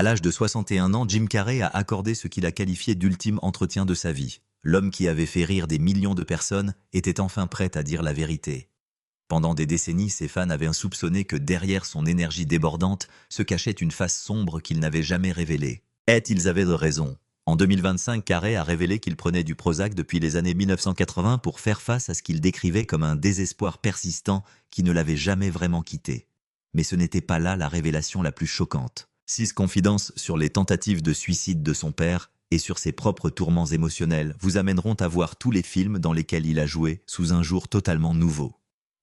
À l'âge de 61 ans, Jim Carrey a accordé ce qu'il a qualifié d'ultime entretien de sa vie. L'homme qui avait fait rire des millions de personnes était enfin prêt à dire la vérité. Pendant des décennies, ses fans avaient soupçonné que derrière son énergie débordante se cachait une face sombre qu'il n'avait jamais révélée. Et ils avaient raison. En 2025, Carrey a révélé qu'il prenait du Prozac depuis les années 1980 pour faire face à ce qu'il décrivait comme un désespoir persistant qui ne l'avait jamais vraiment quitté. Mais ce n'était pas là la révélation la plus choquante. 6 confidences sur les tentatives de suicide de son père et sur ses propres tourments émotionnels vous amèneront à voir tous les films dans lesquels il a joué sous un jour totalement nouveau.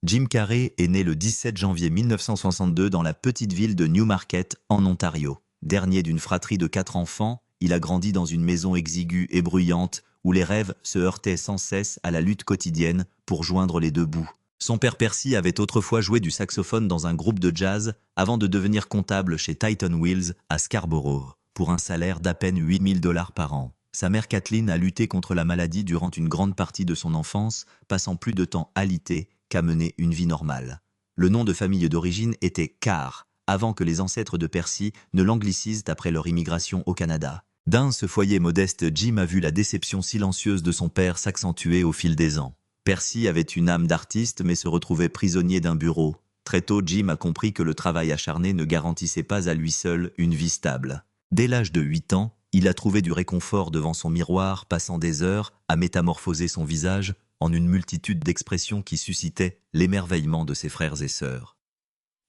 Jim Carrey est né le 17 janvier 1962 dans la petite ville de Newmarket, en Ontario. Dernier d'une fratrie de 4 enfants, il a grandi dans une maison exiguë et bruyante où les rêves se heurtaient sans cesse à la lutte quotidienne pour joindre les deux bouts. Son père Percy avait autrefois joué du saxophone dans un groupe de jazz avant de devenir comptable chez Titan Wheels à Scarborough pour un salaire d'à peine 8 000 $ par an. Sa mère Kathleen a lutté contre la maladie durant une grande partie de son enfance, passant plus de temps alité qu'à mener une vie normale. Le nom de famille d'origine était Carr, avant que les ancêtres de Percy ne l'anglicisent après leur immigration au Canada. Dans ce foyer modeste, Jim a vu la déception silencieuse de son père s'accentuer au fil des ans. Percy avait une âme d'artiste mais se retrouvait prisonnier d'un bureau. Très tôt, Jim a compris que le travail acharné ne garantissait pas à lui seul une vie stable. Dès l'âge de 8 ans, il a trouvé du réconfort devant son miroir, passant des heures à métamorphoser son visage en une multitude d'expressions qui suscitaient l'émerveillement de ses frères et sœurs.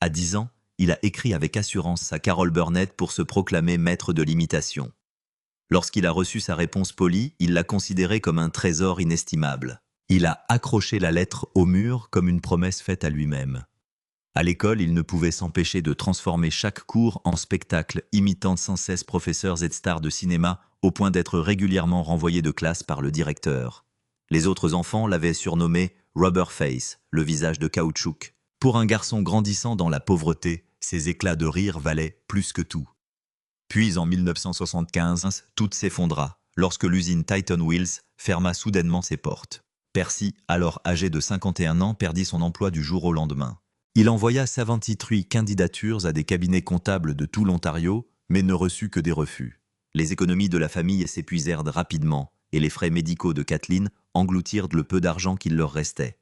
À 10 ans, il a écrit avec assurance à Carol Burnett pour se proclamer maître de l'imitation. Lorsqu'il a reçu sa réponse polie, il l'a considérée comme un trésor inestimable. Il a accroché la lettre au mur comme une promesse faite à lui-même. À l'école, il ne pouvait s'empêcher de transformer chaque cours en spectacle, imitant sans cesse professeurs et stars de cinéma, au point d'être régulièrement renvoyé de classe par le directeur. Les autres enfants l'avaient surnommé « Rubber Face », le visage de caoutchouc. Pour un garçon grandissant dans la pauvreté, ses éclats de rire valaient plus que tout. Puis en 1975, tout s'effondra, lorsque l'usine Titan Wheels ferma soudainement ses portes. Percy, alors âgé de 51 ans, perdit son emploi du jour au lendemain. Il envoya 73 candidatures à des cabinets comptables de tout l'Ontario, mais ne reçut que des refus. Les économies de la famille s'épuisèrent rapidement, et les frais médicaux de Kathleen engloutirent le peu d'argent qu'il leur restait.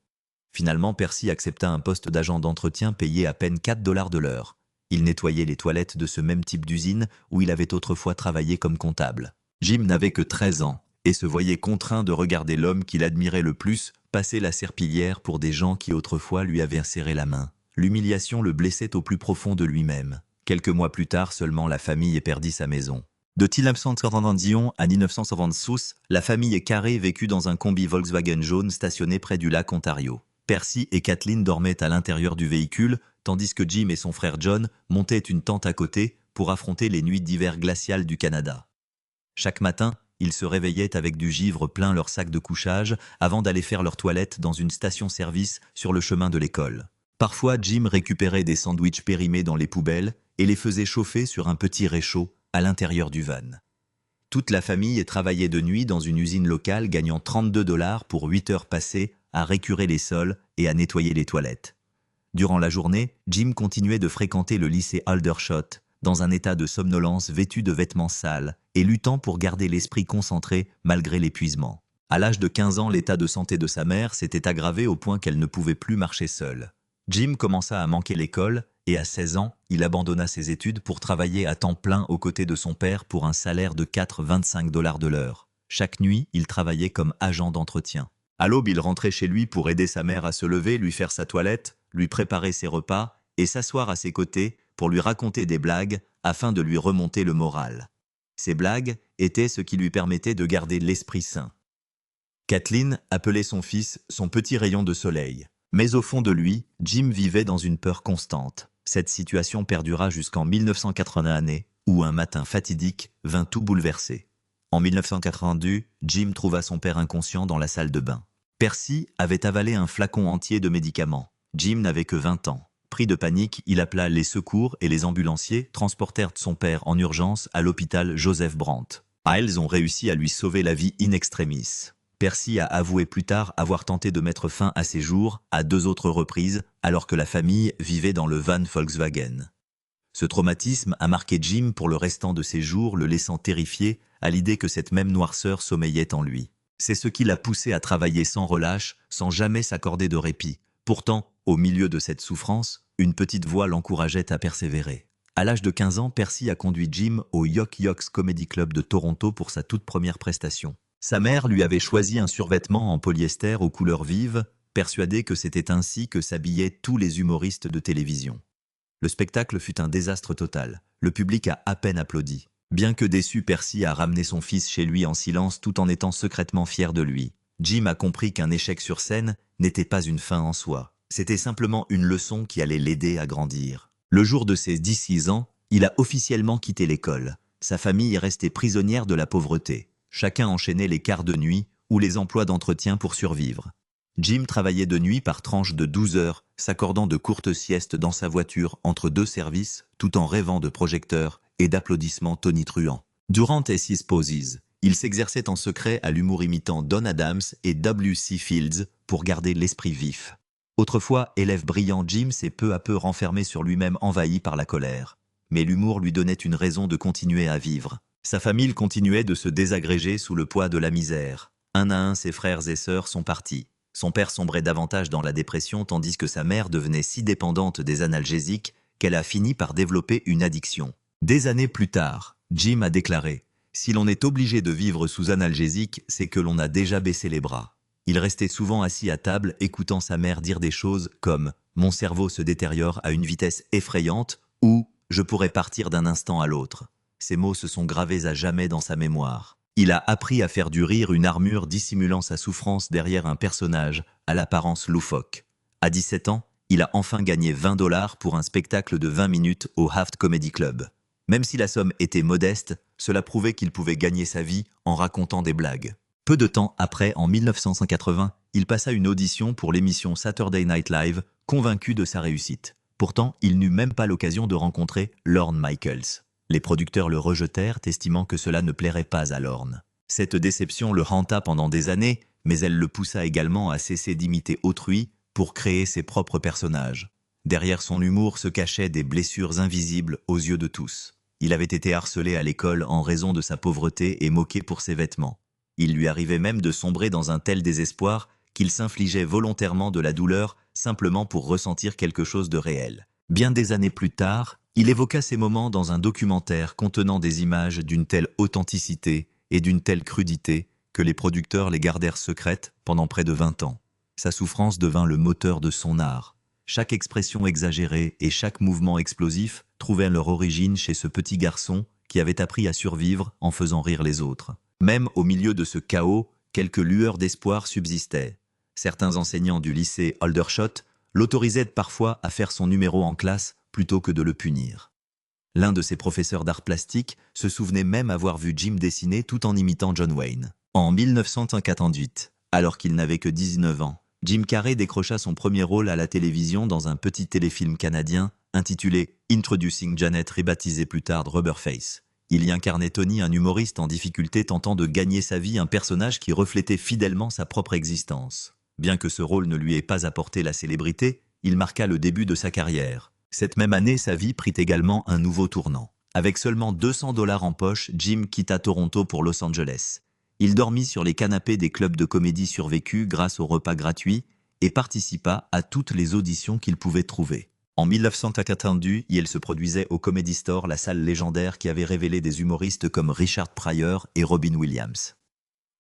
Finalement, Percy accepta un poste d'agent d'entretien payé à peine 4 $ de l'heure. Il nettoyait les toilettes de ce même type d'usine où il avait autrefois travaillé comme comptable. Jim n'avait que 13 ans et se voyait contraint de regarder l'homme qu'il admirait le plus passer la serpillière pour des gens qui autrefois lui avaient serré la main. L'humiliation le blessait au plus profond de lui-même. Quelques mois plus tard seulement, la famille perdit sa maison. De 1991 à 1996, la famille Carrey vécut dans un combi Volkswagen jaune stationné près du lac Ontario. Percy et Kathleen dormaient à l'intérieur du véhicule, tandis que Jim et son frère John montaient une tente à côté pour affronter les nuits d'hiver glaciales du Canada. Chaque matin, ils se réveillaient avec du givre plein leur sac de couchage avant d'aller faire leur toilette dans une station-service sur le chemin de l'école. Parfois, Jim récupérait des sandwichs périmés dans les poubelles et les faisait chauffer sur un petit réchaud à l'intérieur du van. Toute la famille travaillait de nuit dans une usine locale, gagnant 32 $ pour 8 heures passées à récurer les sols et à nettoyer les toilettes. Durant la journée, Jim continuait de fréquenter le lycée Aldershot, dans un état de somnolence, vêtu de vêtements sales et luttant pour garder l'esprit concentré malgré l'épuisement. À l'âge de 15 ans, l'état de santé de sa mère s'était aggravé au point qu'elle ne pouvait plus marcher seule. Jim commença à manquer l'école et à 16 ans, il abandonna ses études pour travailler à temps plein aux côtés de son père pour un salaire de 4,25 $ de l'heure. Chaque nuit, il travaillait comme agent d'entretien. À l'aube, il rentrait chez lui pour aider sa mère à se lever, lui faire sa toilette, lui préparer ses repas et s'asseoir à ses côtés pour lui raconter des blagues afin de lui remonter le moral. Ces blagues étaient ce qui lui permettait de garder l'esprit sain. Kathleen appelait son fils son petit rayon de soleil. Mais au fond de lui, Jim vivait dans une peur constante. Cette situation perdura jusqu'en 1981, où un matin fatidique vint tout bouleverser. En 1982, Jim trouva son père inconscient dans la salle de bain. Percy avait avalé un flacon entier de médicaments. Jim n'avait que 20 ans. Pris de panique, il appela les secours et les ambulanciers transportèrent son père en urgence à l'hôpital Joseph Brandt. Ils ont réussi à lui sauver la vie in extremis. Percy a avoué plus tard avoir tenté de mettre fin à ses jours à 2 autres reprises, alors que la famille vivait dans le van Volkswagen. Ce traumatisme a marqué Jim pour le restant de ses jours, le laissant terrifié à l'idée que cette même noirceur sommeillait en lui. C'est ce qui l'a poussé à travailler sans relâche, sans jamais s'accorder de répit. Pourtant, au milieu de cette souffrance, une petite voix l'encourageait à persévérer. À l'âge de 15 ans, Percy a conduit Jim au Yock Yocks Comedy Club de Toronto pour sa toute première prestation. Sa mère lui avait choisi un survêtement en polyester aux couleurs vives, persuadée que c'était ainsi que s'habillaient tous les humoristes de télévision. Le spectacle fut un désastre total. Le public a à peine applaudi. Bien que déçu, Percy a ramené son fils chez lui en silence tout en étant secrètement fier de lui. Jim a compris qu'un échec sur scène n'était pas une fin en soi. C'était simplement une leçon qui allait l'aider à grandir. Le jour de ses 16 ans, il a officiellement quitté l'école. Sa famille est restée prisonnière de la pauvreté. Chacun enchaînait les quarts de nuit ou les emplois d'entretien pour survivre. Jim travaillait de nuit par tranches de 12 heures, s'accordant de courtes siestes dans sa voiture entre deux services, tout en rêvant de projecteurs et d'applaudissements tonitruants. Durant his pauses, il s'exerçait en secret à l'humour imitant Don Adams et W.C. Fields pour garder l'esprit vif. Autrefois élève brillant, Jim s'est peu à peu renfermé sur lui-même, envahi par la colère. Mais l'humour lui donnait une raison de continuer à vivre. Sa famille continuait de se désagréger sous le poids de la misère. Un à un, ses frères et sœurs sont partis. Son père sombrait davantage dans la dépression tandis que sa mère devenait si dépendante des analgésiques qu'elle a fini par développer une addiction. Des années plus tard, Jim a déclaré « Si l'on est obligé de vivre sous analgésiques, c'est que l'on a déjà baissé les bras ». Il restait souvent assis à table écoutant sa mère dire des choses comme « Mon cerveau se détériore à une vitesse effrayante » ou « Je pourrais partir d'un instant à l'autre ». Ces mots se sont gravés à jamais dans sa mémoire. Il a appris à faire du rire une armure dissimulant sa souffrance derrière un personnage à l'apparence loufoque. À 17 ans, il a enfin gagné 20 $ pour un spectacle de 20 minutes au Haft Comedy Club. Même si la somme était modeste, cela prouvait qu'il pouvait gagner sa vie en racontant des blagues. Peu de temps après, en 1980, il passa une audition pour l'émission Saturday Night Live, convaincu de sa réussite. Pourtant, il n'eut même pas l'occasion de rencontrer Lorne Michaels. Les producteurs le rejetèrent, estimant que cela ne plairait pas à Lorne. Cette déception le hanta pendant des années, mais elle le poussa également à cesser d'imiter autrui pour créer ses propres personnages. Derrière son humour se cachaient des blessures invisibles aux yeux de tous. Il avait été harcelé à l'école en raison de sa pauvreté et moqué pour ses vêtements. Il lui arrivait même de sombrer dans un tel désespoir qu'il s'infligeait volontairement de la douleur simplement pour ressentir quelque chose de réel. Bien des années plus tard, il évoqua ces moments dans un documentaire contenant des images d'une telle authenticité et d'une telle crudité que les producteurs les gardèrent secrètes pendant près de 20 ans. Sa souffrance devint le moteur de son art. Chaque expression exagérée et chaque mouvement explosif trouvaient leur origine chez ce petit garçon qui avait appris à survivre en faisant rire les autres. Même au milieu de ce chaos, quelques lueurs d'espoir subsistaient. Certains enseignants du lycée Aldershot l'autorisaient parfois à faire son numéro en classe plutôt que de le punir. L'un de ses professeurs d'art plastique se souvenait même avoir vu Jim dessiner tout en imitant John Wayne. En 1958, alors qu'il n'avait que 19 ans, Jim Carrey décrocha son premier rôle à la télévision dans un petit téléfilm canadien intitulé Introducing Janet, rebaptisé plus tard Rubberface. Il y incarnait Tony, un humoriste en difficulté tentant de gagner sa vie, un personnage qui reflétait fidèlement sa propre existence. Bien que ce rôle ne lui ait pas apporté la célébrité, il marqua le début de sa carrière. Cette même année, sa vie prit également un nouveau tournant. Avec seulement 200 $ en poche, Jim quitta Toronto pour Los Angeles. Il dormit sur les canapés des clubs de comédie survécus grâce aux repas gratuits et participa à toutes les auditions qu'il pouvait trouver. En 1982, il se produisait au Comedy Store, la salle légendaire qui avait révélé des humoristes comme Richard Pryor et Robin Williams.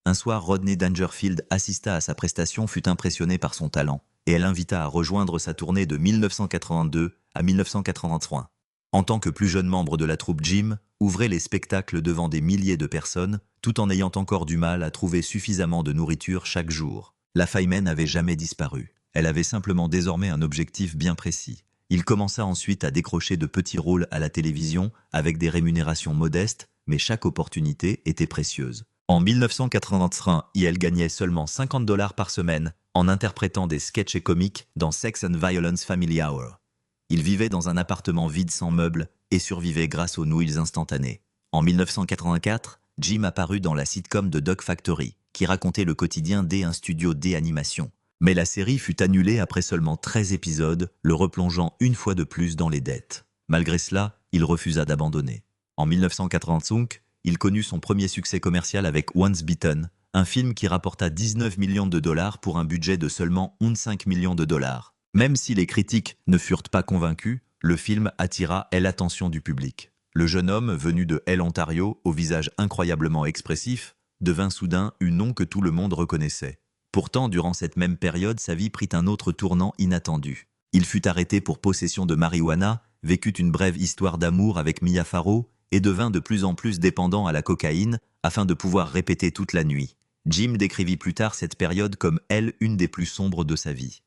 Un soir, Rodney Dangerfield assista à sa prestation, fut impressionné par son talent, et elle l'invita à rejoindre sa tournée de 1982 à 1983. En tant que plus jeune membre de la troupe, Jim ouvrait les spectacles devant des milliers de personnes, tout en ayant encore du mal à trouver suffisamment de nourriture chaque jour. La faille n'avait jamais disparu. Elle avait simplement désormais un objectif bien précis. Il commença ensuite à décrocher de petits rôles à la télévision avec des rémunérations modestes, mais chaque opportunité était précieuse. En 1981, il gagnait seulement 50 $ par semaine en interprétant des sketchs et comiques dans Sex and Violence Family Hour. Il vivait dans un appartement vide sans meubles et survivait grâce aux nouilles instantanées. En 1984, Jim apparut dans la sitcom de Dog Factory, qui racontait le quotidien d'un studio d'animation. Mais la série fut annulée après seulement 13 épisodes, le replongeant une fois de plus dans les dettes. Malgré cela, il refusa d'abandonner. En 1985, il connut son premier succès commercial avec Once Bitten, un film qui rapporta 19 millions de dollars pour un budget de seulement 5 millions de dollars. Même si les critiques ne furent pas convaincus, le film attira l'attention du public. Le jeune homme, venu de Ontario, au visage incroyablement expressif, devint soudain un nom que tout le monde reconnaissait. Pourtant, durant cette même période, sa vie prit un autre tournant inattendu. Il fut arrêté pour possession de marijuana, vécut une brève histoire d'amour avec Mia Farrow et devint de plus en plus dépendant à la cocaïne afin de pouvoir répéter toute la nuit. Jim décrivit plus tard cette période comme une des plus sombres de sa vie.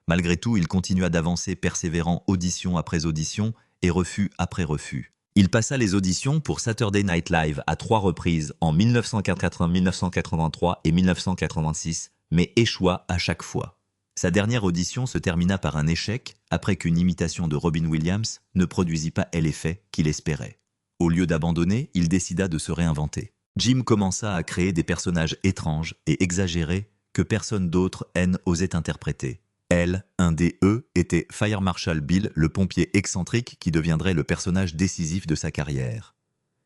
Malgré tout, il continua d'avancer persévérant audition après audition et refus après refus. Il passa les auditions pour Saturday Night Live à 3 reprises en 1980, 1983 et 1986, mais échoua à chaque fois. Sa dernière audition se termina par un échec après qu'une imitation de Robin Williams ne produisit pas l'effet qu'il espérait. Au lieu d'abandonner, il décida de se réinventer. Jim commença à créer des personnages étranges et exagérés que personne d'autre n'osait interpréter. Un des était Fire Marshal Bill, le pompier excentrique qui deviendrait le personnage décisif de sa carrière.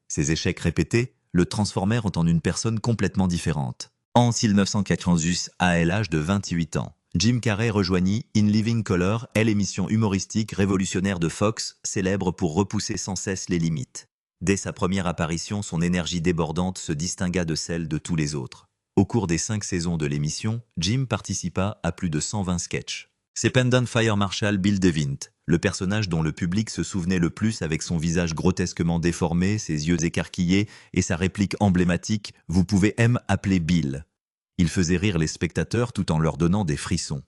Ses échecs répétés le transformèrent en une personne complètement différente. En 1990, à l'âge de 28 ans, Jim Carrey rejoignit In Living Color, l'émission humoristique révolutionnaire de Fox, célèbre pour repousser sans cesse les limites. Dès sa première apparition, son énergie débordante se distingua de celle de tous les autres. Au cours des 5 saisons de l'émission, Jim participa à plus de 120 sketchs. C'est Pendant Fire Marshal Bill DeVint, le personnage dont le public se souvenait le plus avec son visage grotesquement déformé, ses yeux écarquillés et sa réplique emblématique « Vous pouvez m'appeler Bill ». Il faisait rire les spectateurs tout en leur donnant des frissons.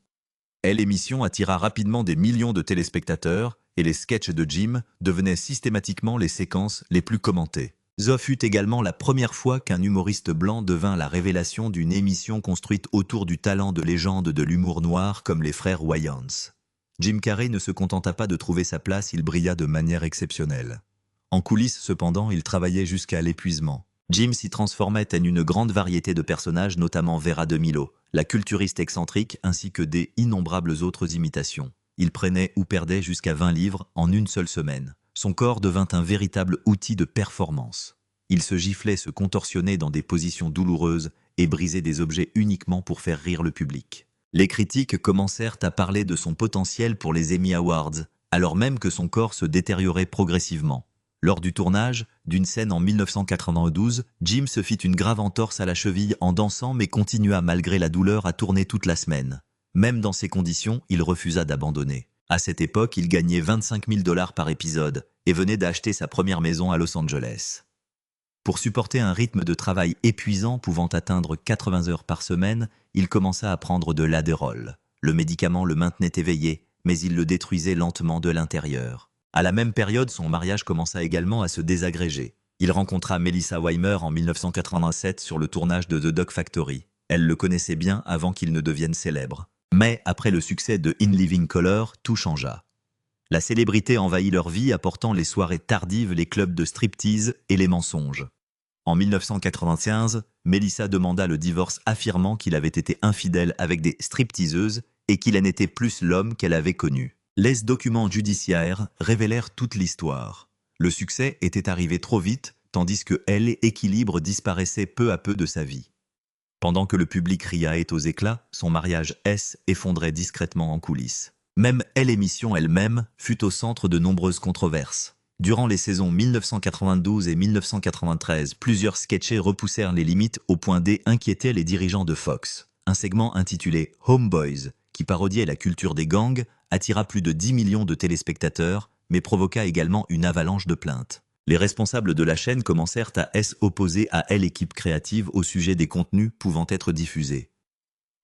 L'émission attira rapidement des millions de téléspectateurs et les sketchs de Jim devenaient systématiquement les séquences les plus commentées. Ce fut également la première fois qu'un humoriste blanc devint la révélation d'une émission construite autour du talent de légendes de l'humour noir comme les frères Wayans. Jim Carrey ne se contenta pas de trouver sa place, il brilla de manière exceptionnelle. En coulisses cependant, il travaillait jusqu'à l'épuisement. Jim s'y transformait en une grande variété de personnages, notamment Vera de Milo, la culturiste excentrique, ainsi que des innombrables autres imitations. Il prenait ou perdait jusqu'à 20 livres en une seule semaine. Son corps devint un véritable outil de performance. Il se giflait, se contorsionnait dans des positions douloureuses et brisait des objets uniquement pour faire rire le public. Les critiques commencèrent à parler de son potentiel pour les Emmy Awards, alors même que son corps se détériorait progressivement. Lors du tournage d'une scène en 1992, Jim se fit une grave entorse à la cheville en dansant mais continua malgré la douleur à tourner toute la semaine. Même dans ces conditions, il refusa d'abandonner. À cette époque, il gagnait 25 000 $ par épisode et venait d'acheter sa première maison à Los Angeles. Pour supporter un rythme de travail épuisant pouvant atteindre 80 heures par semaine, il commença à prendre de l'Adderall. Le médicament le maintenait éveillé, mais il le détruisait lentement de l'intérieur. À la même période, son mariage commença également à se désagréger. Il rencontra Melissa Weimer en 1987 sur le tournage de The Dog Factory. Elle le connaissait bien avant qu'il ne devienne célèbre. Mais après le succès de In Living Color, tout changea. La célébrité envahit leur vie, apportant les soirées tardives, les clubs de striptease et les mensonges. En 1995, Melissa demanda le divorce, affirmant qu'il avait été infidèle avec des stripteaseuses et qu'il n'était plus l'homme qu'elle avait connu. Les documents judiciaires révélèrent toute l'histoire. Le succès était arrivé trop vite, tandis que l'équilibre disparaissait peu à peu de sa vie. Pendant que le public riait aux éclats, son mariage effondrait discrètement en coulisses. Même l'émission elle-même fut au centre de nombreuses controverses. Durant les saisons 1992 et 1993, plusieurs sketchs repoussèrent les limites au point d'inquiéter les dirigeants de Fox. Un segment intitulé « Homeboys », qui parodiait la culture des gangs, attira plus de 10 millions de téléspectateurs, mais provoqua également une avalanche de plaintes. Les responsables de la chaîne commencèrent à s'opposer à l'équipe créative au sujet des contenus pouvant être diffusés.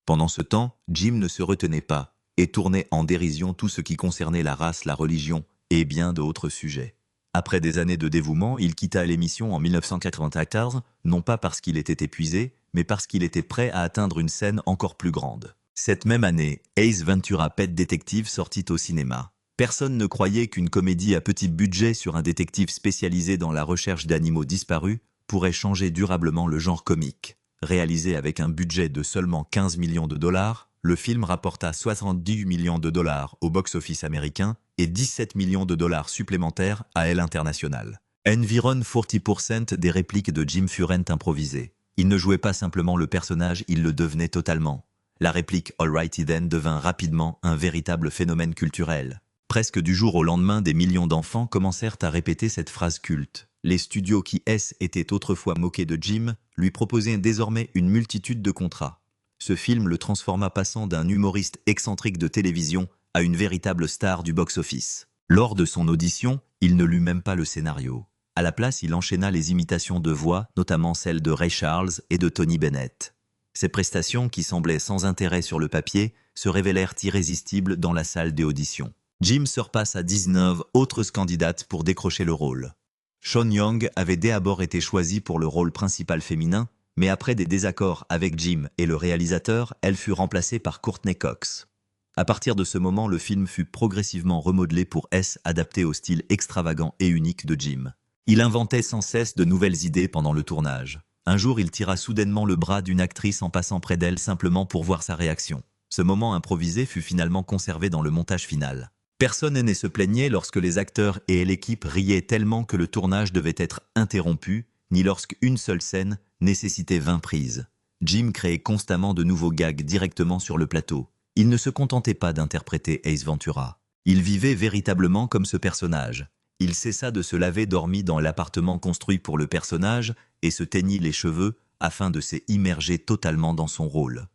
Pendant ce temps, Jim ne se retenait pas et tournait en dérision tout ce qui concernait la race, la religion et bien d'autres sujets. Après des années de dévouement, il quitta l'émission en 1994, non pas parce qu'il était épuisé, mais parce qu'il était prêt à atteindre une scène encore plus grande. Cette même année, Ace Ventura Pet Detective sortit au cinéma. Personne ne croyait qu'une comédie à petit budget sur un détective spécialisé dans la recherche d'animaux disparus pourrait changer durablement le genre comique. Réalisé avec un budget de seulement 15 millions de $, le film rapporta 70 millions de dollars au box-office américain et 17 millions de dollars supplémentaires à l'international. Environ 40% des répliques de Jim furent improvisées. Il ne jouait pas simplement le personnage, il le devenait totalement. La réplique « Alrighty then » devint rapidement un véritable phénomène culturel. Presque du jour au lendemain, des millions d'enfants commencèrent à répéter cette phrase culte. Les studios qui étaient autrefois moqués de Jim lui proposaient désormais une multitude de contrats. Ce film le transforma, passant d'un humoriste excentrique de télévision à une véritable star du box-office. Lors de son audition, il ne lut même pas le scénario. À la place, il enchaîna les imitations de voix, notamment celles de Ray Charles et de Tony Bennett. Ces prestations, qui semblaient sans intérêt sur le papier, se révélèrent irrésistibles dans la salle des auditions. Jim surpasse à 19 autres candidates pour décrocher le rôle. Sean Young avait d'abord été choisi pour le rôle principal féminin, mais après des désaccords avec Jim et le réalisateur, elle fut remplacée par Courtney Cox. À partir de ce moment, le film fut progressivement remodelé pour adapté au style extravagant et unique de Jim. Il inventait sans cesse de nouvelles idées pendant le tournage. Un jour, il tira soudainement le bras d'une actrice en passant près d'elle simplement pour voir sa réaction. Ce moment improvisé fut finalement conservé dans le montage final. Personne ne se plaignait lorsque les acteurs et l'équipe riaient tellement que le tournage devait être interrompu, ni lorsqu'une seule scène nécessitait 20 prises. Jim créait constamment de nouveaux gags directement sur le plateau. Il ne se contentait pas d'interpréter Ace Ventura. Il vivait véritablement comme ce personnage. Il cessa de se laver dormi dans l'appartement construit pour le personnage et se teignit les cheveux afin de s'immerger totalement dans son rôle.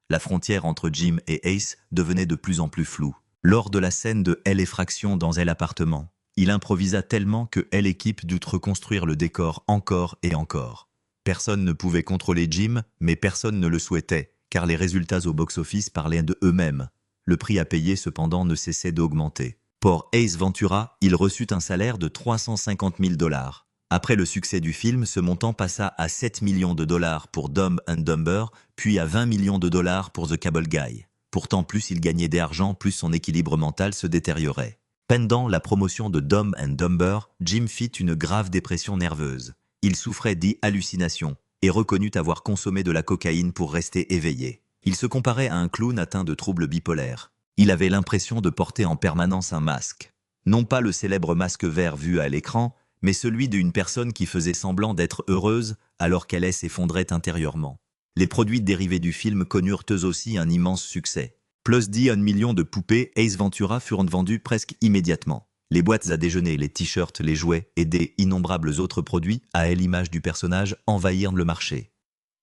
La frontière entre Jim et Ace devenait de plus en plus floue. Lors de la scène de l'effraction dans l'appartement, il improvisa tellement que l'équipe dut reconstruire le décor encore et encore. Personne ne pouvait contrôler Jim, mais personne ne le souhaitait, car les résultats au box-office parlaient de eux-mêmes. Le prix à payer cependant ne cessait d'augmenter. Pour Ace Ventura, il reçut un salaire de 350 000 $. Après le succès du film, ce montant passa à 7 millions de dollars pour Dumb and Dumber, puis à 20 millions de dollars pour The Cable Guy. Pourtant, plus il gagnait d'argent, plus son équilibre mental se détériorait. Pendant la promotion de Dumb and Dumber, Jim fit une grave dépression nerveuse. Il souffrait d'hallucinations et reconnut avoir consommé de la cocaïne pour rester éveillé. Il se comparait à un clown atteint de troubles bipolaires. Il avait l'impression de porter en permanence un masque. Non pas le célèbre masque vert vu à l'écran, mais celui d'une personne qui faisait semblant d'être heureuse alors qu'elle s'effondrait intérieurement. Les produits dérivés du film connurent eux aussi un immense succès. Plus d'1 million de poupées Ace Ventura furent vendues presque immédiatement. Les boîtes à déjeuner, les t-shirts, les jouets et des innombrables autres produits à l'image du personnage envahirent le marché.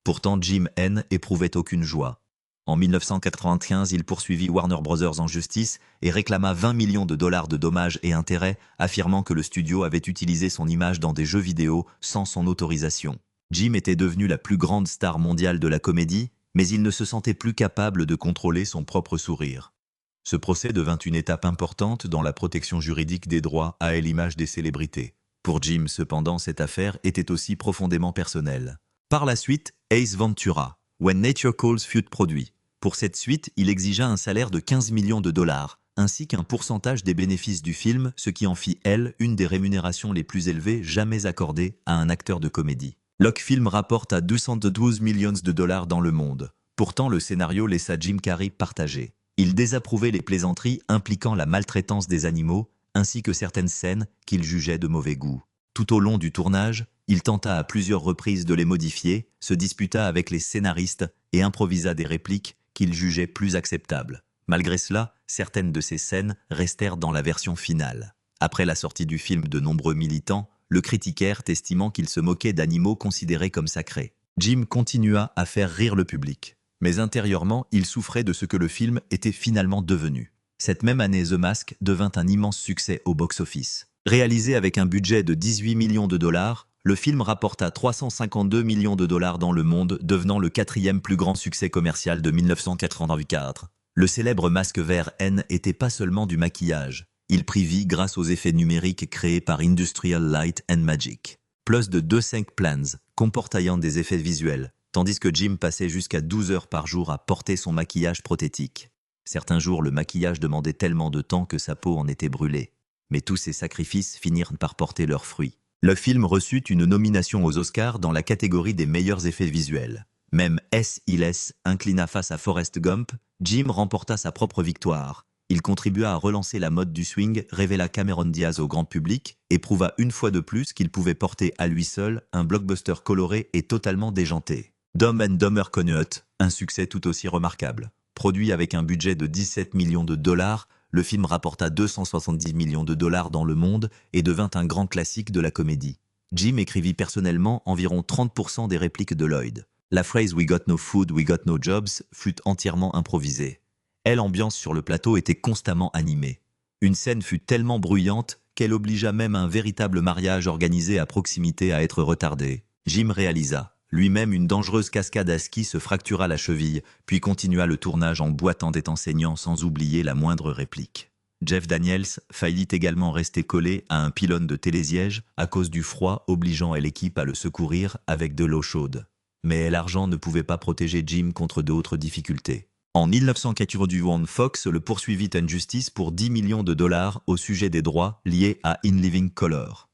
Pourtant, Jim éprouvait aucune joie. En 1995, il poursuivit Warner Bros. En justice et réclama 20 millions de dollars de dommages et intérêts, affirmant que le studio avait utilisé son image dans des jeux vidéo sans son autorisation. Jim était devenu la plus grande star mondiale de la comédie, mais il ne se sentait plus capable de contrôler son propre sourire. Ce procès devint une étape importante dans la protection juridique des droits à l'image des célébrités. Pour Jim, cependant, cette affaire était aussi profondément personnelle. Par la suite, Ace Ventura, When Nature Calls fut produit. Pour cette suite, il exigea un salaire de 15 millions de dollars, ainsi qu'un pourcentage des bénéfices du film, ce qui en fit, une des rémunérations les plus élevées jamais accordées à un acteur de comédie. Le film rapporte à 212 millions de dollars dans le monde. Pourtant, le scénario laissa Jim Carrey partagé. Il désapprouvait les plaisanteries impliquant la maltraitance des animaux, ainsi que certaines scènes qu'il jugeait de mauvais goût. Tout au long du tournage, il tenta à plusieurs reprises de les modifier, se disputa avec les scénaristes et improvisa des répliques qu'il jugeait plus acceptables. Malgré cela, certaines de ces scènes restèrent dans la version finale. Après la sortie du film, de nombreux militants le critiquèrent, estimant qu'il se moquait d'animaux considérés comme sacrés. Jim continua à faire rire le public, mais intérieurement, il souffrait de ce que le film était finalement devenu. Cette même année, The Mask devint un immense succès au box-office. Réalisé avec un budget de 18 millions de dollars, le film rapporta 352 millions de dollars dans le monde, devenant le 4e plus grand succès commercial de 1984. Le célèbre masque vert n'était pas seulement du maquillage. Il prit vie grâce aux effets numériques créés par Industrial Light and Magic. Plus de 2,5 plans comportant des effets visuels, tandis que Jim passait jusqu'à 12 heures par jour à porter son maquillage prothétique. Certains jours, le maquillage demandait tellement de temps que sa peau en était brûlée. Mais tous ces sacrifices finirent par porter leurs fruits. Le film reçut une nomination aux Oscars dans la catégorie des meilleurs effets visuels. Même il inclina face à Forrest Gump, Jim remporta sa propre victoire. Il contribua à relancer la mode du swing, révéla Cameron Diaz au grand public et prouva une fois de plus qu'il pouvait porter à lui seul un blockbuster coloré et totalement déjanté. Dumb and Dumber Conneaut, un succès tout aussi remarquable. Produit avec un budget de 17 millions de dollars, le film rapporta 270 millions de dollars dans le monde et devint un grand classique de la comédie. Jim écrivit personnellement environ 30% des répliques de Lloyd. La phrase « We got no food, we got no jobs » fut entièrement improvisée. Et l'ambiance sur le plateau était constamment animée. Une scène fut tellement bruyante qu'elle obligea même un véritable mariage organisé à proximité à être retardé. Jim réalisa. Lui-même, une dangereuse cascade à ski se fractura la cheville, puis continua le tournage en boitant des enseignants sans oublier la moindre réplique. Jeff Daniels faillit également rester collé à un pylône de télésiège à cause du froid, obligeant l'équipe à le secourir avec de l'eau chaude. Mais l'argent ne pouvait pas protéger Jim contre d'autres difficultés. En 1991, Fox le poursuivit en justice pour 10 millions de dollars au sujet des droits liés à In Living Color.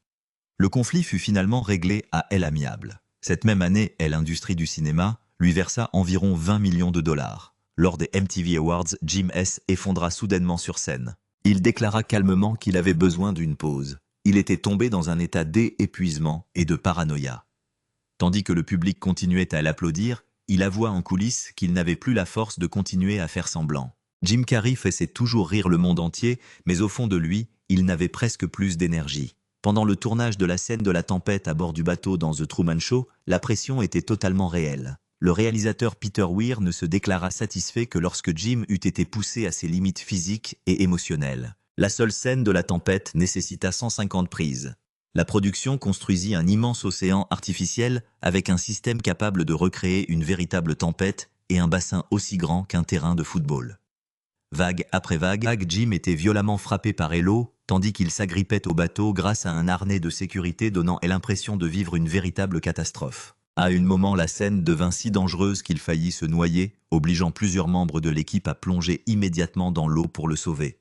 Le conflit fut finalement réglé à l'amiable. Cette même année, l'industrie du cinéma lui versa environ 20 millions de dollars. Lors des MTV Awards, Jim S. effondra soudainement sur scène. Il déclara calmement qu'il avait besoin d'une pause. Il était tombé dans un état d'épuisement et de paranoïa. Tandis que le public continuait à l'applaudir, il avoua en coulisses qu'il n'avait plus la force de continuer à faire semblant. Jim Carrey faisait toujours rire le monde entier, mais au fond de lui, il n'avait presque plus d'énergie. Pendant le tournage de la scène de la tempête à bord du bateau dans The Truman Show, la pression était totalement réelle. Le réalisateur Peter Weir ne se déclara satisfait que lorsque Jim eut été poussé à ses limites physiques et émotionnelles. La seule scène de la tempête nécessita 150 prises. La production construisit un immense océan artificiel avec un système capable de recréer une véritable tempête et un bassin aussi grand qu'un terrain de football. Vague après vague, Jim était violemment frappé par l'eau, tandis qu'il s'agrippait au bateau grâce à un harnais de sécurité donnant l'impression de vivre une véritable catastrophe. À un moment, la scène devint si dangereuse qu'il faillit se noyer, obligeant plusieurs membres de l'équipe à plonger immédiatement dans l'eau pour le sauver.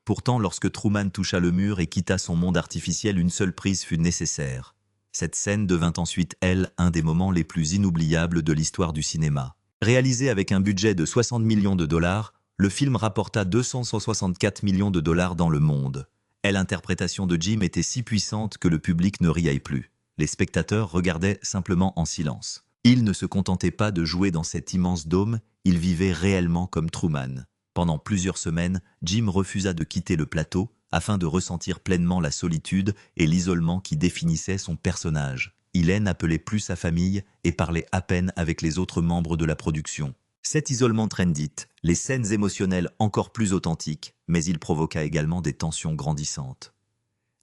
Pourtant, lorsque Truman toucha le mur et quitta son monde artificiel, une seule prise fut nécessaire. Cette scène devint ensuite, un des moments les plus inoubliables de l'histoire du cinéma. Réalisé avec un budget de 60 millions de dollars, le film rapporta 264 millions de dollars dans le monde. L'interprétation de Jim était si puissante que le public ne riait plus. Les spectateurs regardaient simplement en silence. Il ne se contentait pas de jouer dans cet immense dôme, il vivait réellement comme Truman. Pendant plusieurs semaines, Jim refusa de quitter le plateau afin de ressentir pleinement la solitude et l'isolement qui définissaient son personnage. Il n'appelait plus sa famille et parlait à peine avec les autres membres de la production. Cet isolement trendit les scènes émotionnelles encore plus authentiques, mais il provoqua également des tensions grandissantes.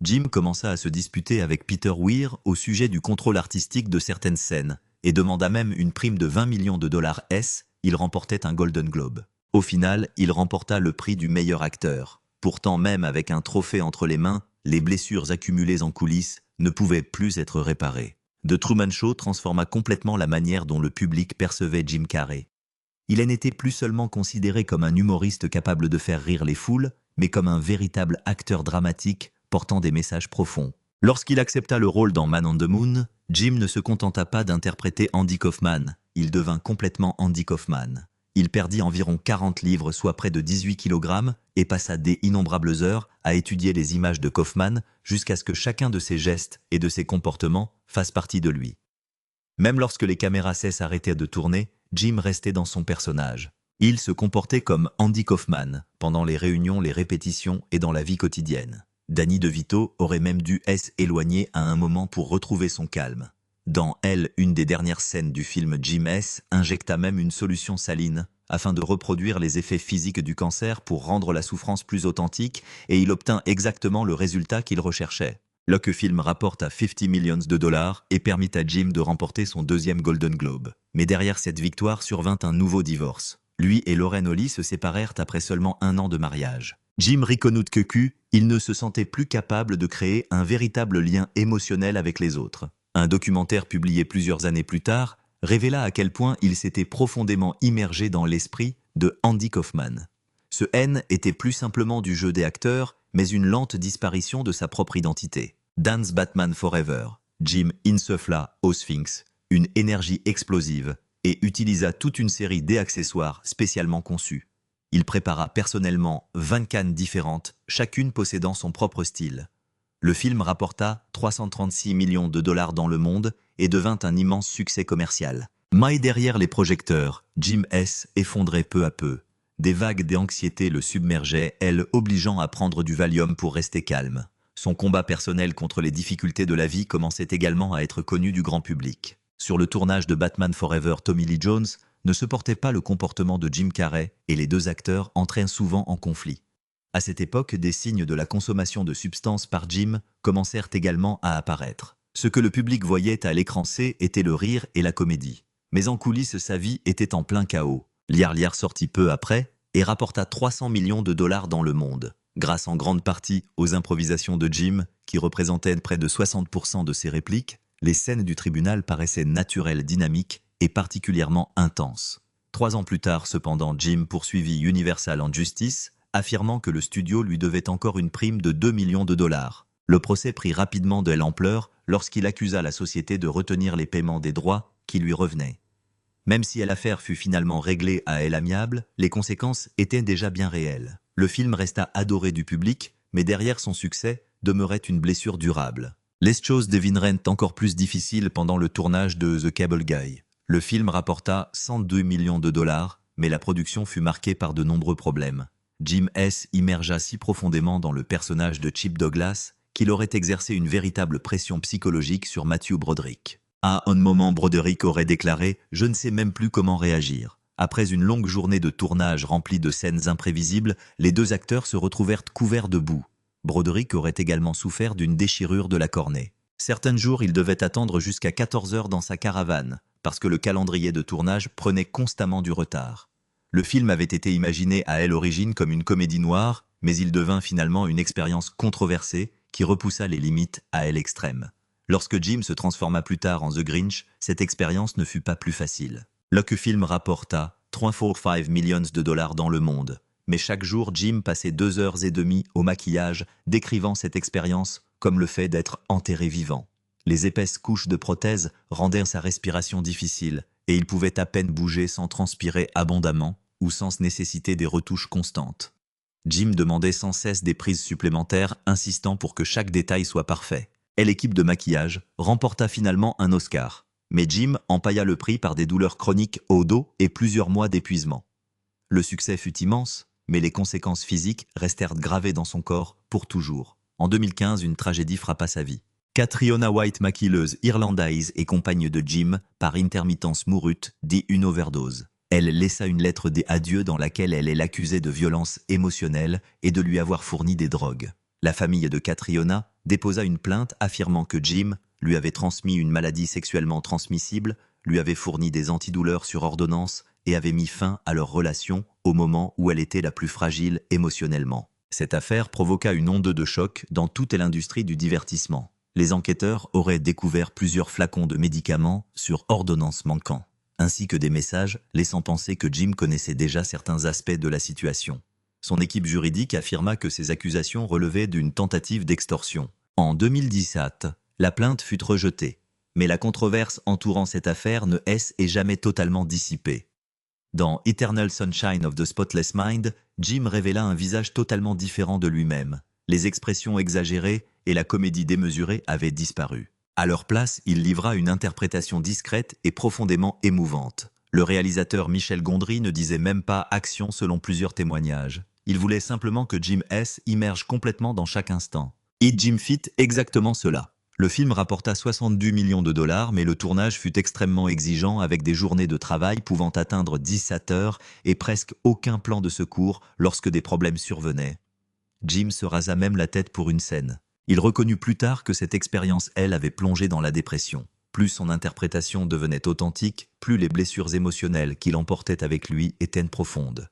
Jim commença à se disputer avec Peter Weir au sujet du contrôle artistique de certaines scènes et demanda même une prime de 20 millions de dollars. Il remportait un Golden Globe. Au final, il remporta le prix du meilleur acteur. Pourtant, même avec un trophée entre les mains, les blessures accumulées en coulisses ne pouvaient plus être réparées. The Truman Show transforma complètement la manière dont le public percevait Jim Carrey. Il n'était plus seulement considéré comme un humoriste capable de faire rire les foules, mais comme un véritable acteur dramatique portant des messages profonds. Lorsqu'il accepta le rôle dans Man on the Moon, Jim ne se contenta pas d'interpréter Andy Kaufman, il devint complètement Andy Kaufman. Il perdit environ 40 livres, soit près de 18 kg, et passa des innombrables heures à étudier les images de Kaufman jusqu'à ce que chacun de ses gestes et de ses comportements fasse partie de lui. Même lorsque les caméras s'arrêtaient de tourner, Jim restait dans son personnage. Il se comportait comme Andy Kaufman pendant les réunions, les répétitions et dans la vie quotidienne. Danny DeVito aurait même dû s'éloigner à un moment pour retrouver son calme. Dans une des dernières scènes du film, Jim injecta même une solution saline afin de reproduire les effets physiques du cancer pour rendre la souffrance plus authentique, et il obtint exactement le résultat qu'il recherchait. Le film rapporte à 50 millions de dollars et permit à Jim de remporter son deuxième Golden Globe. Mais derrière cette victoire survint un nouveau divorce. Lui et Lauren Holly se séparèrent après seulement 1 an de mariage. Jim reconnut que il ne se sentait plus capable de créer un véritable lien émotionnel avec les autres. Un documentaire publié plusieurs années plus tard révéla à quel point il s'était profondément immergé dans l'esprit de Andy Kaufman. Ce était plus simplement du jeu des acteurs, mais une lente disparition de sa propre identité. Dance Batman Forever, Jim insuffla au Sphinx une énergie explosive et utilisa toute une série d'accessoires spécialement conçus. Il prépara personnellement 20 cannes différentes, chacune possédant son propre style. Le film rapporta 336 millions de dollars dans le monde et devint un immense succès commercial. Mais derrière les projecteurs, Jim S. effondrait peu à peu. Des vagues d'anxiété le submergeaient, elles obligeant à prendre du Valium pour rester calme. Son combat personnel contre les difficultés de la vie commençait également à être connu du grand public. Sur le tournage de Batman Forever, Tommy Lee Jones ne supportait pas le comportement de Jim Carrey et les deux acteurs entraient souvent en conflit. À cette époque, des signes de la consommation de substances par Jim commencèrent également à apparaître. Ce que le public voyait à l'écran C était le rire et la comédie. Mais en coulisses, sa vie était en plein chaos. Liar Liar sortit peu après et rapporta 300 millions de dollars dans le monde, grâce en grande partie aux improvisations de Jim, qui représentaient près de 60% de ses répliques. Les scènes du tribunal paraissaient naturelles, dynamiques et particulièrement intenses. 3 ans plus tard, cependant, Jim poursuivit Universal en justice, affirmant que le studio lui devait encore une prime de 2 millions de dollars. Le procès prit rapidement de l'ampleur lorsqu'il accusa la société de retenir les paiements des droits qui lui revenaient. Même si l'affaire fut finalement réglée à l'amiable, les conséquences étaient déjà bien réelles. Le film resta adoré du public, mais derrière son succès demeurait une blessure durable. Les choses devinrent encore plus difficiles pendant le tournage de The Cable Guy. Le film rapporta 102 millions de dollars, mais la production fut marquée par de nombreux problèmes. Jim S. immergea si profondément dans le personnage de Chip Douglas qu'il aurait exercé une véritable pression psychologique sur Matthew Broderick. À un moment, Broderick aurait déclaré « Je ne sais même plus comment réagir ». Après une longue journée de tournage remplie de scènes imprévisibles, les deux acteurs se retrouvèrent couverts de boue. Broderick aurait également souffert d'une déchirure de la cornée. Certains jours, il devait attendre jusqu'à 14 heures dans sa caravane, parce que le calendrier de tournage prenait constamment du retard. Le film avait été imaginé à l'origine comme une comédie noire, mais il devint finalement une expérience controversée qui repoussa les limites à l'extrême. Lorsque Jim se transforma plus tard en The Grinch, cette expérience ne fut pas plus facile. Le film rapporta 345 millions de dollars dans le monde. Mais chaque jour, Jim passait 2 heures et demie au maquillage, décrivant cette expérience comme le fait d'être enterré vivant. Les épaisses couches de prothèses rendaient sa respiration difficile, et il pouvait à peine bouger sans transpirer abondamment ou sans nécessiter des retouches constantes. Jim demandait sans cesse des prises supplémentaires, insistant pour que chaque détail soit parfait. Et l'équipe de maquillage remporta finalement un Oscar. Mais Jim en paya le prix par des douleurs chroniques au dos et plusieurs mois d'épuisement. Le succès fut immense, mais les conséquences physiques restèrent gravées dans son corps pour toujours. En 2015, une tragédie frappa sa vie. Catriona White, maquilleuse irlandaise et compagne de Jim, par intermittence mourut, dit une overdose. Elle laissa une lettre d'adieu dans laquelle elle l'accusait de violence émotionnelle et de lui avoir fourni des drogues. La famille de Catriona déposa une plainte affirmant que Jim lui avait transmis une maladie sexuellement transmissible, lui avait fourni des antidouleurs sur ordonnance et avait mis fin à leur relation au moment où elle était la plus fragile émotionnellement. Cette affaire provoqua une onde de choc dans toute l'industrie du divertissement. Les enquêteurs auraient découvert plusieurs flacons de médicaments sur ordonnance manquant, ainsi que des messages laissant penser que Jim connaissait déjà certains aspects de la situation. Son équipe juridique affirma que ces accusations relevaient d'une tentative d'extorsion. En 2017, la plainte fut rejetée, mais la controverse entourant cette affaire ne est jamais totalement dissipée. Dans Eternal Sunshine of the Spotless Mind, Jim révéla un visage totalement différent de lui-même. Les expressions exagérées et la comédie démesurée avaient disparu. À leur place, il livra une interprétation discrète et profondément émouvante. Le réalisateur Michel Gondry ne disait même pas action selon plusieurs témoignages. Il voulait simplement que Jim S. immerge complètement dans chaque instant. Et Jim fit exactement cela. Le film rapporta 70 millions de dollars, mais le tournage fut extrêmement exigeant avec des journées de travail pouvant atteindre 17 heures et presque aucun plan de secours lorsque des problèmes survenaient. Jim se rasa même la tête pour une scène. Il reconnut plus tard que cette expérience, avait plongé dans la dépression. Plus son interprétation devenait authentique, plus les blessures émotionnelles qu'il emportait avec lui étaient profondes.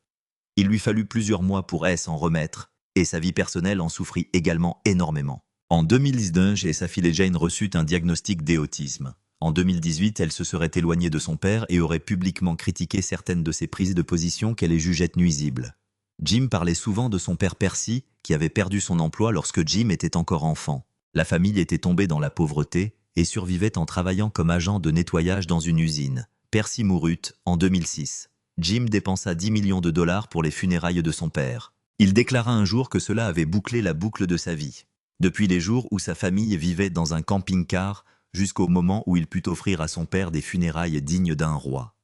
Il lui fallut plusieurs mois pour s'en remettre, et sa vie personnelle en souffrit également énormément. En 2019, sa fille Jane reçut un diagnostic d'autisme. En 2018, elle se serait éloignée de son père et aurait publiquement critiqué certaines de ses prises de position qu'elle jugeait nuisibles. Jim parlait souvent de son père Percy, qui avait perdu son emploi lorsque Jim était encore enfant. La famille était tombée dans la pauvreté et survivait en travaillant comme agent de nettoyage dans une usine. Percy mourut en 2006. Jim dépensa 10 millions de dollars pour les funérailles de son père. Il déclara un jour que cela avait bouclé la boucle de sa vie. Depuis les jours où sa famille vivait dans un camping-car, jusqu'au moment où il put offrir à son père des funérailles dignes d'un roi.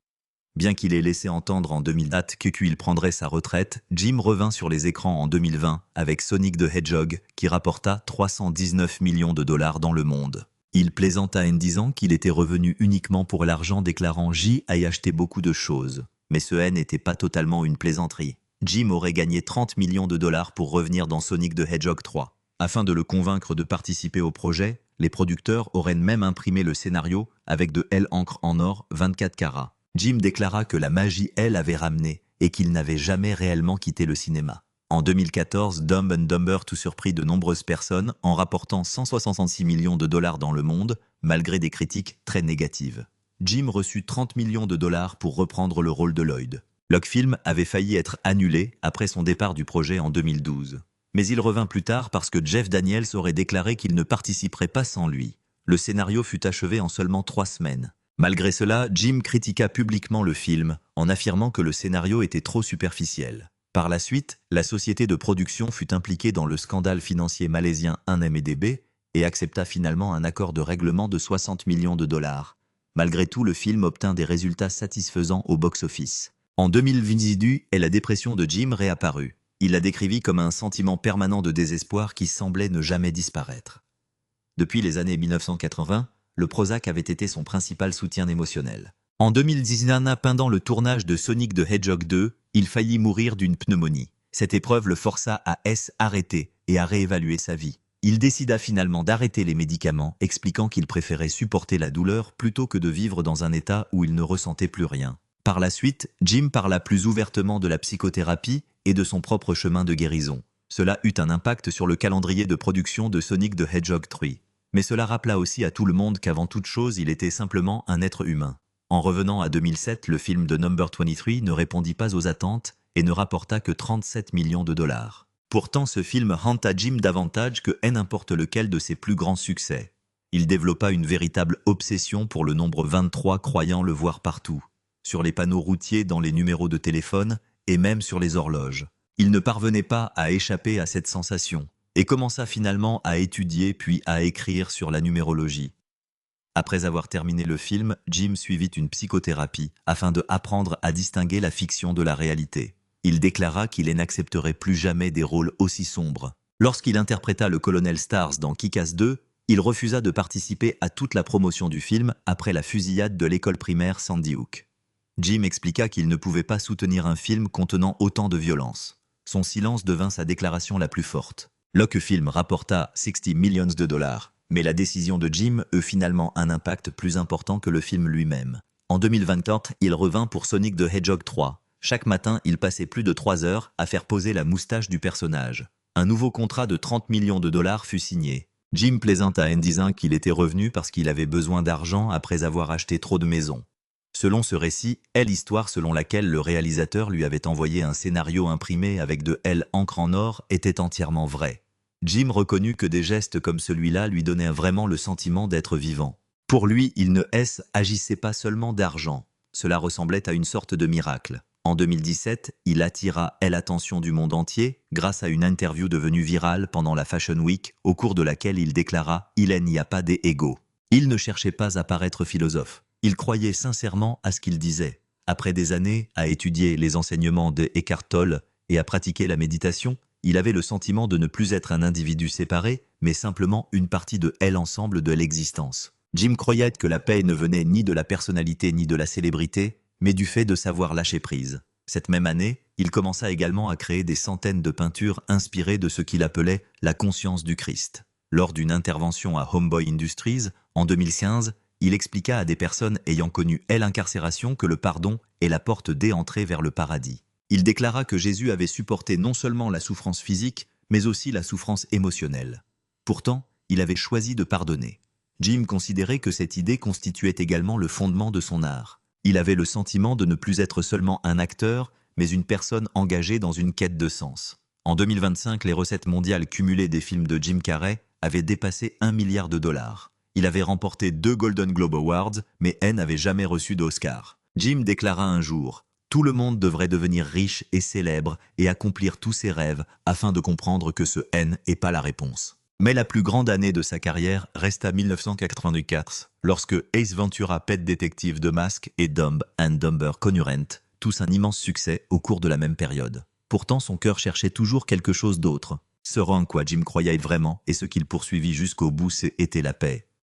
Bien qu'il ait laissé entendre en 2004 qu'il prendrait sa retraite, Jim revint sur les écrans en 2020 avec Sonic the Hedgehog, qui rapporta 319 millions de dollars dans le monde. Il plaisanta en disant qu'il était revenu uniquement pour l'argent, déclarant « J a acheté beaucoup de choses ». Mais ce n'était pas totalement une plaisanterie. Jim aurait gagné 30 millions de dollars pour revenir dans Sonic the Hedgehog 3. Afin de le convaincre de participer au projet, les producteurs auraient même imprimé le scénario avec de l'encre en or 24 carats. Jim déclara que la magie, avait ramené et qu'il n'avait jamais réellement quitté le cinéma. En 2014, Dumb and Dumber tout surprit de nombreuses personnes en rapportant 166 millions de dollars dans le monde, malgré des critiques très négatives. Jim reçut 30 millions de dollars pour reprendre le rôle de Lloyd. Le film avait failli être annulé après son départ du projet en 2012. Mais il revint plus tard parce que Jeff Daniels aurait déclaré qu'il ne participerait pas sans lui. Le scénario fut achevé en seulement 3 semaines. Malgré cela, Jim critiqua publiquement le film, en affirmant que le scénario était trop superficiel. Par la suite, la société de production fut impliquée dans le scandale financier malaisien 1MDB et accepta finalement un accord de règlement de 60 millions de dollars. Malgré tout, le film obtint des résultats satisfaisants au box-office. En 2022, la dépression de Jim réapparut. Il la décrivit comme un sentiment permanent de désespoir qui semblait ne jamais disparaître. Depuis les années 1980, le Prozac avait été son principal soutien émotionnel. En 2019, pendant le tournage de Sonic the Hedgehog 2, il faillit mourir d'une pneumonie. Cette épreuve le força à s'arrêter et à réévaluer sa vie. Il décida finalement d'arrêter les médicaments, expliquant qu'il préférait supporter la douleur plutôt que de vivre dans un état où il ne ressentait plus rien. Par la suite, Jim parla plus ouvertement de la psychothérapie et de son propre chemin de guérison. Cela eut un impact sur le calendrier de production de Sonic the Hedgehog 3. Mais cela rappela aussi à tout le monde qu'avant toute chose, il était simplement un être humain. En revenant à 2007, le film de Number 23 ne répondit pas aux attentes et ne rapporta que 37 millions de dollars. Pourtant, ce film hanta Jim davantage que n'importe lequel de ses plus grands succès. Il développa une véritable obsession pour le nombre 23, croyant le voir partout, sur les panneaux routiers, dans les numéros de téléphone et même sur les horloges. Il ne parvenait pas à échapper à cette sensation et commença finalement à étudier puis à écrire sur la numérologie. Après avoir terminé le film, Jim suivit une psychothérapie afin de apprendre à distinguer la fiction de la réalité. Il déclara qu'il n'accepterait plus jamais des rôles aussi sombres. Lorsqu'il interpréta le colonel Stars dans Kick-Ass 2, il refusa de participer à toute la promotion du film après la fusillade de l'école primaire Sandy Hook. Jim expliqua qu'il ne pouvait pas soutenir un film contenant autant de violence. Son silence devint sa déclaration la plus forte. Le film rapporta 60 millions de dollars, mais la décision de Jim eut finalement un impact plus important que le film lui-même. En 2024, il revint pour Sonic the Hedgehog 3. Chaque matin, il passait plus de 3 heures à faire poser la moustache du personnage. Un nouveau contrat de 30 millions de dollars fut signé. Jim plaisanta en disant qu'il était revenu parce qu'il avait besoin d'argent après avoir acheté trop de maisons. Selon ce récit, l'histoire selon laquelle le réalisateur lui avait envoyé un scénario imprimé avec de l'encre en or était entièrement vraie. Jim reconnut que des gestes comme celui-là lui donnaient vraiment le sentiment d'être vivant. Pour lui, il ne agissait pas seulement d'argent. Cela ressemblait à une sorte de miracle. En 2017, il attira l'attention du monde entier grâce à une interview devenue virale pendant la Fashion Week, au cours de laquelle il déclara « Il n'y a pas d'ego ». Il ne cherchait pas à paraître philosophe. Il croyait sincèrement à ce qu'il disait. Après des années à étudier les enseignements de Eckhart Tolle et à pratiquer la méditation, il avait le sentiment de ne plus être un individu séparé, mais simplement une partie de l'ensemble de l'existence. Jim croyait que la paix ne venait ni de la personnalité ni de la célébrité, mais du fait de savoir lâcher prise. Cette même année, il commença également à créer des centaines de peintures inspirées de ce qu'il appelait la conscience du Christ. Lors d'une intervention à Homeboy Industries, en 2015, il expliqua à des personnes ayant connu l'incarcération que le pardon est la porte d'entrée vers le paradis. Il déclara que Jésus avait supporté non seulement la souffrance physique, mais aussi la souffrance émotionnelle. Pourtant, il avait choisi de pardonner. Jim considérait que cette idée constituait également le fondement de son art. Il avait le sentiment de ne plus être seulement un acteur, mais une personne engagée dans une quête de sens. En 2025, les recettes mondiales cumulées des films de Jim Carrey avaient dépassé 1 milliard de dollars. Il avait remporté 2 Golden Globe Awards, mais n'avait jamais reçu d'Oscar. Jim déclara un jour Tout le monde devrait devenir riche et célèbre et accomplir tous ses rêves afin de comprendre que ce N n'est pas la réponse. Mais la plus grande année de sa carrière reste à 1984, lorsque Ace Ventura, Pet Detective de Mask et Dumb and Dumber Concurrent, tous un immense succès au cours de la même période. Pourtant, son cœur cherchait toujours quelque chose d'autre. Ce en quoi Jim croyait vraiment et ce qu'il poursuivit jusqu'au bout, c'était la paix.